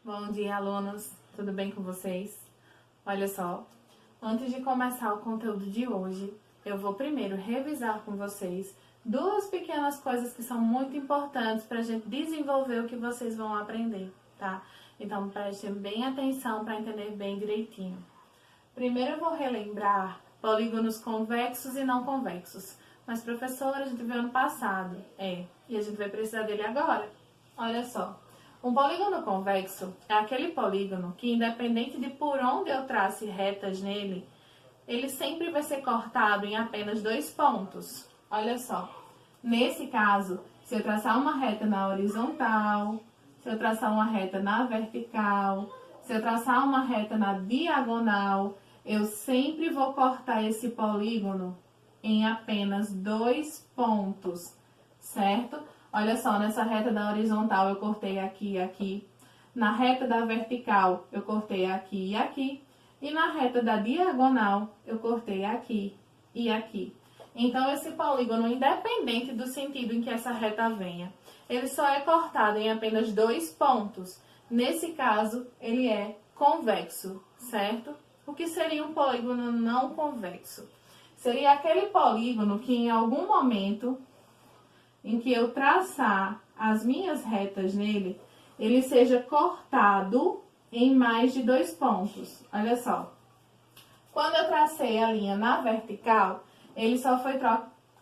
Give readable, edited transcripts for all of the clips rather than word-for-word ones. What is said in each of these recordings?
Bom dia, alunos! Tudo bem com vocês? Olha só, antes de começar o conteúdo de hoje, eu vou primeiro revisar com vocês duas pequenas coisas que são muito importantes para a gente desenvolver o que vocês vão aprender, tá? Então, prestem bem atenção para entender bem direitinho. Primeiro eu vou relembrar polígonos convexos e não convexos. Mas, professora, a gente viu ano passado. E a gente vai precisar dele agora. Olha só. Um polígono convexo é aquele polígono que, independente de por onde eu trace retas nele, ele sempre vai ser cortado em apenas 2 pontos. Olha só. Nesse caso, se eu traçar uma reta na horizontal, se eu traçar uma reta na vertical, se eu traçar uma reta na diagonal, eu sempre vou cortar esse polígono em apenas 2 pontos, certo? Olha só, nessa reta da horizontal eu cortei aqui e aqui. Na reta da vertical eu cortei aqui e aqui. E na reta da diagonal eu cortei aqui e aqui. Então, esse polígono, independente do sentido em que essa reta venha, ele só é cortado em apenas 2 pontos. Nesse caso, ele é convexo, certo? O que seria um polígono não convexo? Seria aquele polígono que em algum momento em que eu traçar as minhas retas nele, ele seja cortado em mais de 2 pontos. Olha só. Quando eu tracei a linha na vertical, ele só foi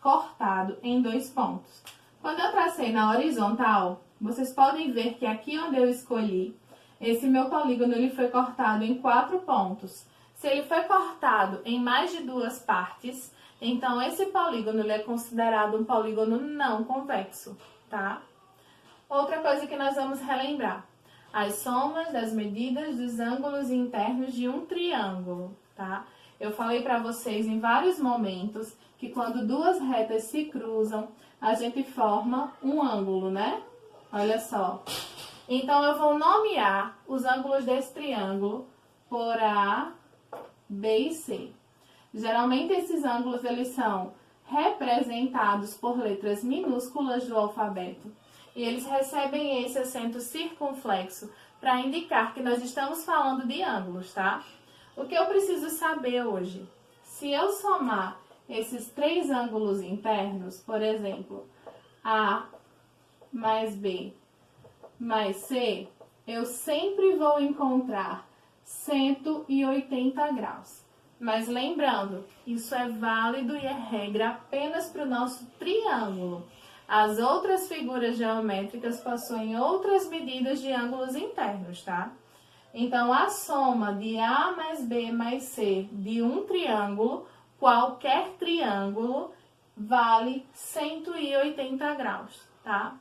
cortado em 2 pontos. Quando eu tracei na horizontal, vocês podem ver que aqui onde eu escolhi, esse meu polígono ele foi cortado em 4 pontos. Se ele foi cortado em mais de 2 partes, então esse polígono ele é considerado um polígono não convexo, tá? Outra coisa que nós vamos relembrar: as somas das medidas dos ângulos internos de um triângulo, tá? Eu falei para vocês em vários momentos que quando duas retas se cruzam, a gente forma um ângulo, né? Olha só. Então, eu vou nomear os ângulos desse triângulo por A, B e C. Geralmente, esses ângulos eles são representados por letras minúsculas do alfabeto. E eles recebem esse acento circunflexo para indicar que nós estamos falando de ângulos, tá? O que eu preciso saber hoje? Se eu somar esses 3 ângulos internos, por exemplo, A mais B mais C, eu sempre vou encontrar 180 graus. Mas lembrando, isso é válido e é regra apenas para o nosso triângulo. As outras figuras geométricas possuem outras medidas de ângulos internos, tá? Então, a soma de A mais B mais C de um triângulo, qualquer triângulo, vale 180 graus, tá?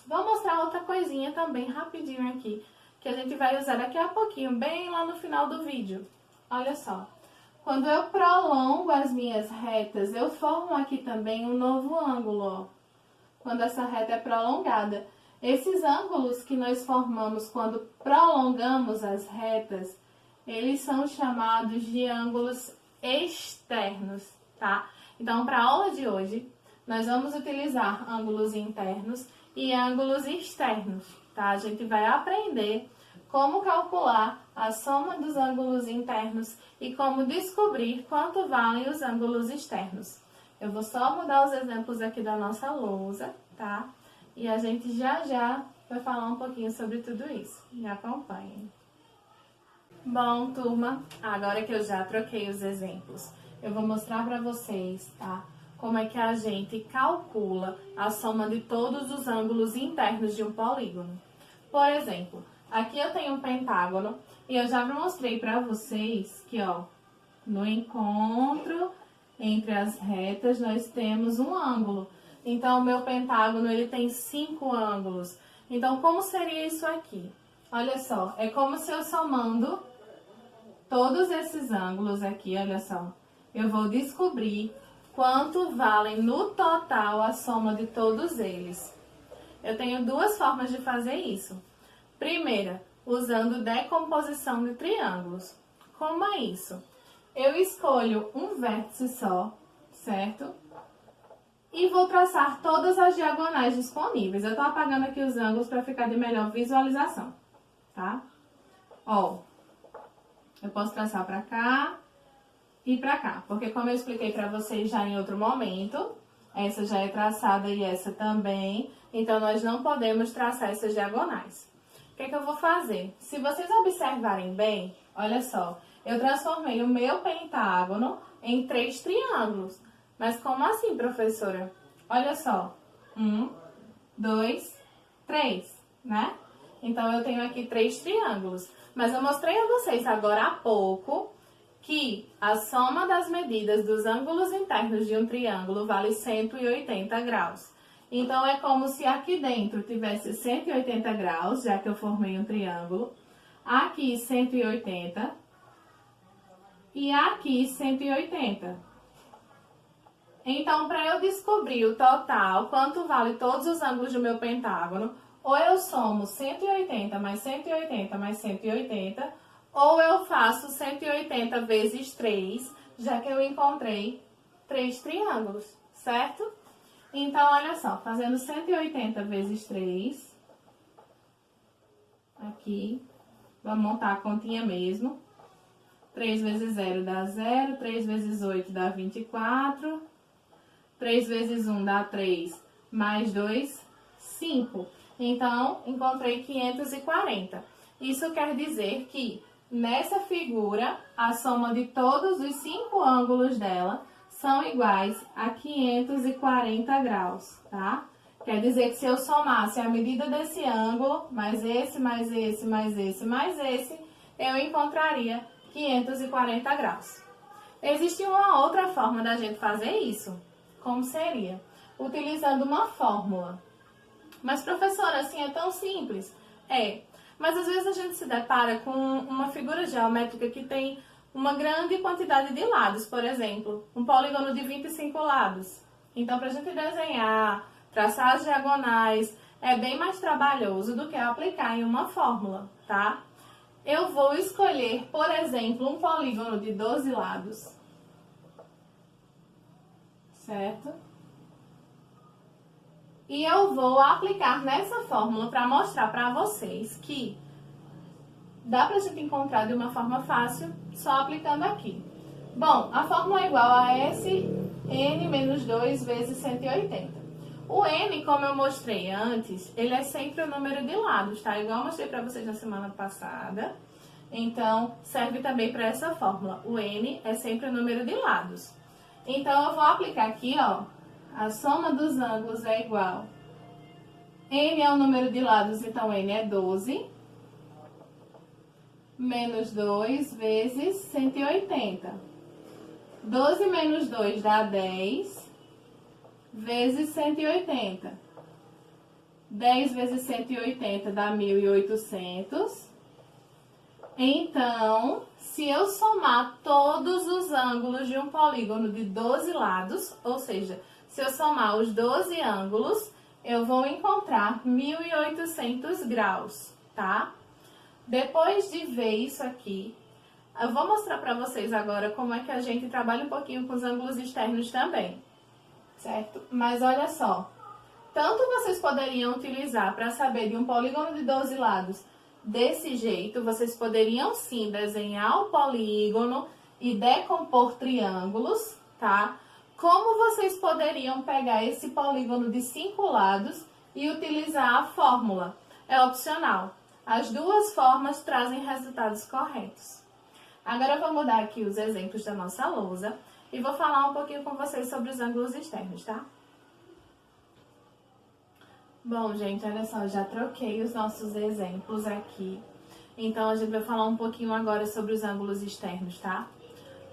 Vou mostrar outra coisinha também rapidinho aqui, que a gente vai usar daqui a pouquinho, bem lá no final do vídeo. Olha só. Quando eu prolongo as minhas retas, eu formo aqui também um novo ângulo, ó. Quando essa reta é prolongada. Esses ângulos que nós formamos quando prolongamos as retas, eles são chamados de ângulos externos, tá? Então, para a aula de hoje, nós vamos utilizar ângulos internos e ângulos externos, tá? A gente vai aprender como calcular a soma dos ângulos internos e como descobrir quanto valem os ângulos externos. Eu vou só mudar os exemplos aqui da nossa lousa, tá? E a gente já vai falar um pouquinho sobre tudo isso. Me acompanhem. Bom, turma, agora que eu já troquei os exemplos, eu vou mostrar para vocês, tá? Como é que a gente calcula a soma de todos os ângulos internos de um polígono. Por exemplo, aqui eu tenho um pentágono e eu já mostrei para vocês que, ó, no encontro entre as retas nós temos um ângulo. Então, o meu pentágono ele tem 5 ângulos. Então, como seria isso aqui? Olha só, é como se eu somando todos esses ângulos aqui, olha só. Eu vou descobrir quanto valem no total a soma de todos eles. Eu tenho 2 formas de fazer isso. Primeira, usando decomposição de triângulos. Como é isso? Eu escolho um vértice só, certo? E vou traçar todas as diagonais disponíveis. Eu estou apagando aqui os ângulos para ficar de melhor visualização. tá? Ó, eu posso traçar pra cá e pra cá, porque como eu expliquei pra vocês já em outro momento, essa já é traçada e essa também, então nós não podemos traçar essas diagonais. O que é que eu vou fazer? Se vocês observarem bem, olha só, eu transformei o meu pentágono em 3 triângulos. Mas como assim, professora? Olha só, 1, 2, 3, né? Então, eu tenho aqui 3 triângulos. Mas eu mostrei a vocês agora há pouco que a soma das medidas dos ângulos internos de um triângulo vale 180 graus. Então, é como se aqui dentro tivesse 180 graus, já que eu formei um triângulo. Aqui, 180. E aqui, 180. Então, para eu descobrir o total, quanto vale todos os ângulos do meu pentágono, ou eu somo 180 mais 180 mais 180, ou eu faço 180 vezes 3, já que eu encontrei 3 triângulos, certo? Então, olha só, fazendo 180 vezes 3, aqui, vamos montar a continha mesmo. 3 vezes 0 dá 0, 3 vezes 8 dá 24, 3 vezes 1 dá 3, mais 2, 5. Então, encontrei 540. Isso quer dizer que, nessa figura, a soma de todos os 5 ângulos dela são iguais a 540 graus, tá? Quer dizer que se eu somasse a medida desse ângulo, mais esse, mais esse, mais esse, mais esse, eu encontraria 540 graus. Existe uma outra forma da gente fazer isso. Como seria? Utilizando uma fórmula. Mas, professora, assim é tão simples? É, mas às vezes a gente se depara com uma figura geométrica que tem uma grande quantidade de lados, por exemplo, um polígono de 25 lados. Então, para a gente desenhar, traçar as diagonais, é bem mais trabalhoso do que aplicar em uma fórmula, tá? Eu vou escolher, por exemplo, um polígono de 12 lados, certo? E eu vou aplicar nessa fórmula para mostrar para vocês que dá para a gente encontrar de uma forma fácil, só aplicando aqui. Bom, a fórmula é igual a Sn menos 2 vezes 180. O n, como eu mostrei antes, ele é sempre o número de lados, tá? Igual eu mostrei para vocês na semana passada. Então, serve também para essa fórmula. O n é sempre o número de lados. Então, eu vou aplicar aqui, ó. A soma dos ângulos é igual. N é o número de lados, então n é 12. Menos 2 vezes 180. 12 menos 2 dá 10. Vezes 180. 10 vezes 180 dá 1.800. Então, se eu somar todos os ângulos de um polígono de 12 lados, ou seja, se eu somar os 12 ângulos, eu vou encontrar 1.800 graus, tá? Depois de ver isso aqui, eu vou mostrar para vocês agora como é que a gente trabalha um pouquinho com os ângulos externos também, certo? Mas olha só, tanto vocês poderiam utilizar para saber de um polígono de 12 lados desse jeito, vocês poderiam sim desenhar o polígono e decompor triângulos, tá? Como vocês poderiam pegar esse polígono de 5 lados e utilizar a fórmula? É opcional. As duas formas trazem resultados corretos. Agora eu vou mudar aqui os exemplos da nossa lousa e vou falar um pouquinho com vocês sobre os ângulos externos, tá? Bom, gente, olha só, já troquei os nossos exemplos aqui. Então, a gente vai falar um pouquinho agora sobre os ângulos externos, tá?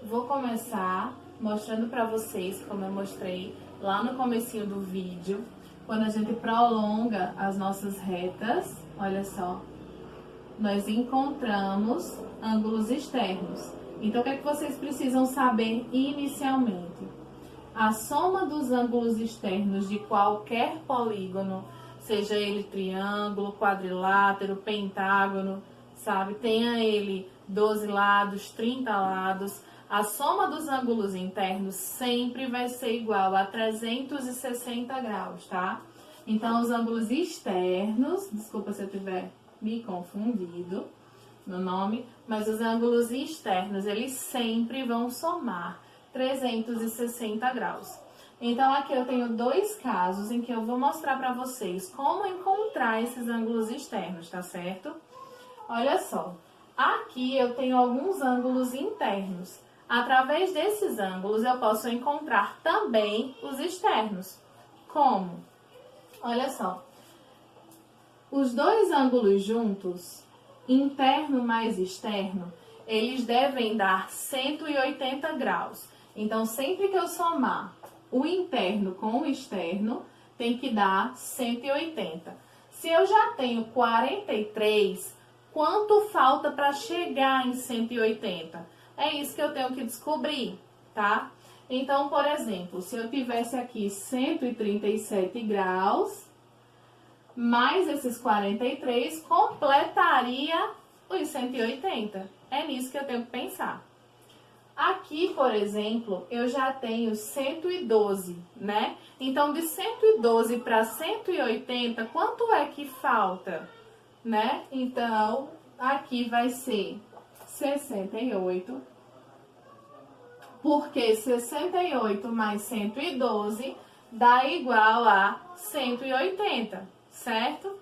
Vou começar mostrando pra vocês, como eu mostrei lá no comecinho do vídeo, quando a gente prolonga as nossas retas, olha só, nós encontramos ângulos externos. Então, o que é que vocês precisam saber inicialmente? A soma dos ângulos externos de qualquer polígono, seja ele triângulo, quadrilátero, pentágono, sabe? Tenha ele 12 lados, 30 lados, a soma dos ângulos internos sempre vai ser igual a 360 graus, tá? Então, os ângulos externos, desculpa se eu estiver me confundido no nome, mas os ângulos externos, eles sempre vão somar 360 graus. Então, aqui eu tenho dois casos em que eu vou mostrar para vocês como encontrar esses ângulos externos, tá certo? Olha só, aqui eu tenho alguns ângulos internos. Através desses ângulos, eu posso encontrar também os externos. Como? Olha só, os dois ângulos juntos, interno mais externo, eles devem dar 180 graus. Então, sempre que eu somar o interno com o externo, tem que dar 180. Se eu já tenho 43, quanto falta para chegar em 180? É isso que eu tenho que descobrir, tá? Então, por exemplo, se eu tivesse aqui 137 graus, mais esses 43, completaria os 180. É nisso que eu tenho que pensar. Aqui, por exemplo, eu já tenho 112, né? Então, de 112 para 180, quanto é que falta, né? Então, aqui vai ser 68, porque 68 mais 112 dá igual a 180, certo?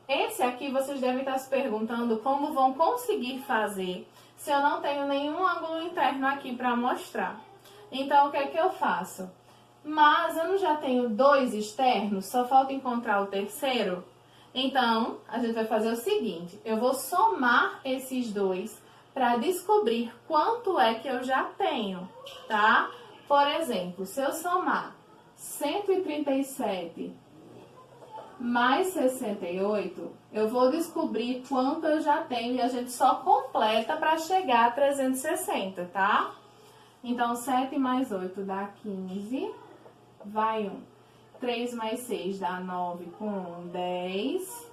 Esse aqui vocês devem estar se perguntando como vão conseguir fazer se eu não tenho nenhum ângulo interno aqui para mostrar. Então, o que é que eu faço? Mas eu não já tenho dois externos, só falta encontrar o terceiro? Então, a gente vai fazer o seguinte, eu vou somar esses dois para descobrir quanto é que eu já tenho, tá? Por exemplo, se eu somar 137 mais 68, eu vou descobrir quanto eu já tenho e a gente só completa para chegar a 360, tá? Então, 7 mais 8 dá 15, vai 1. 3 mais 6 dá 9, com 1, 10.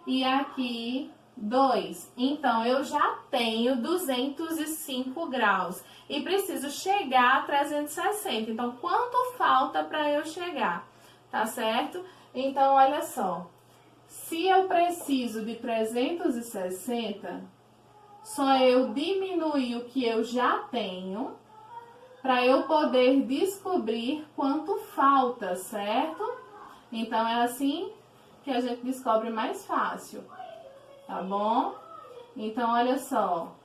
E aqui, 2. Então, eu já tenho 205 graus e preciso chegar a 360. Então, quanto falta para eu chegar? Tá certo? Então, olha só. Se eu preciso de 360, só eu diminuir o que eu já tenho para eu poder descobrir quanto falta, certo? Então, é assim que a gente descobre mais fácil, tá bom? Então, olha só.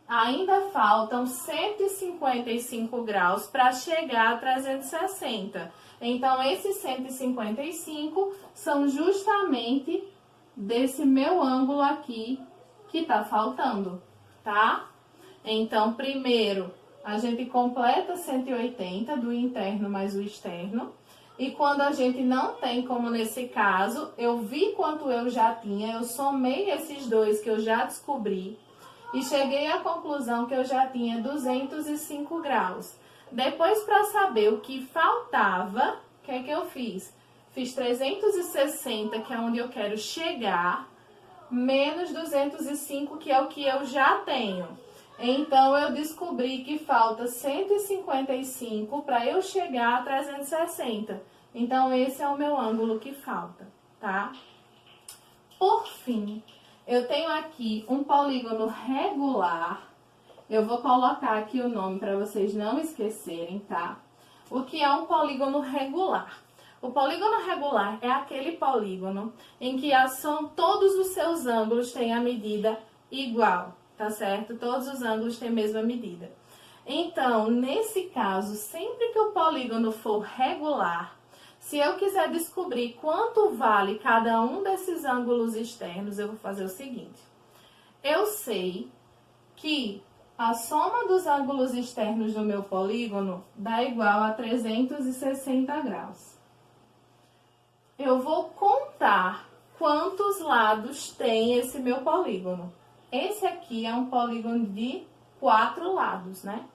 Ainda faltam 155 graus para chegar a 360. Então, esses 155 são justamente desse meu ângulo aqui que tá faltando, tá? Então, primeiro, a gente completa 180 do interno mais o externo. E quando a gente não tem, como nesse caso, eu vi quanto eu já tinha, eu somei esses dois que eu já descobri e cheguei à conclusão que eu já tinha 205 graus. Depois, para saber o que faltava, o que é que eu fiz? Fiz 360, que é onde eu quero chegar, menos 205, que é o que eu já tenho. Então, eu descobri que falta 155 para eu chegar a 360. Então, esse é o meu ângulo que falta, tá? Por fim, eu tenho aqui um polígono regular. Eu vou colocar aqui o nome para vocês não esquecerem, tá? O que é um polígono regular? O polígono regular é aquele polígono em que todos os seus ângulos têm a medida igual, tá certo? Todos os ângulos têm a mesma medida. Então, nesse caso, sempre que o polígono for regular, se eu quiser descobrir quanto vale cada um desses ângulos externos, eu vou fazer o seguinte. Eu sei que a soma dos ângulos externos do meu polígono dá igual a 360 graus. Eu vou contar quantos lados tem esse meu polígono. Esse aqui é um polígono de 4 lados, né?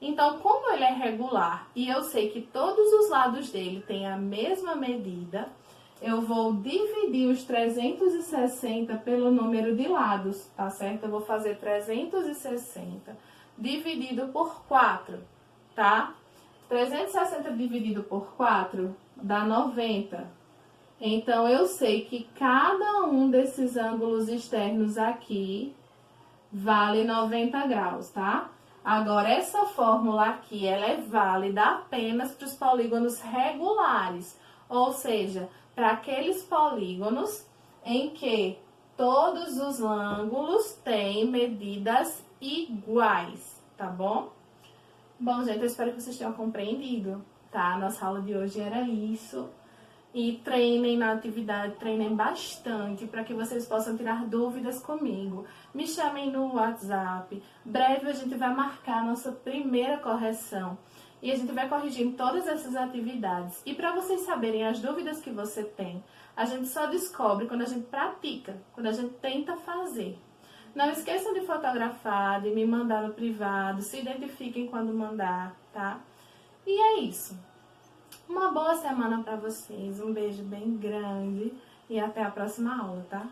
Então, como ele é regular e eu sei que todos os lados dele têm a mesma medida, eu vou dividir os 360 pelo número de lados, tá certo? Eu vou fazer 360 dividido por 4, tá? 360 dividido por 4 dá 90. Então, eu sei que cada um desses ângulos externos aqui vale 90 graus, tá? Agora, essa fórmula aqui, ela é válida apenas para os polígonos regulares, ou seja, para aqueles polígonos em que todos os ângulos têm medidas iguais, tá bom? Bom, gente, eu espero que vocês tenham compreendido, tá? Nossa aula de hoje era isso. E treinem na atividade, treinem bastante para que vocês possam tirar dúvidas comigo. Me chamem no WhatsApp. Breve a gente vai marcar a nossa primeira correção. E a gente vai corrigindo todas essas atividades. E para vocês saberem as dúvidas que você tem, a gente só descobre quando a gente pratica, quando a gente tenta fazer. Não esqueçam de fotografar, de me mandar no privado, se identifiquem quando mandar, tá? E é isso. Uma boa semana para vocês, um beijo bem grande e até a próxima aula, tá?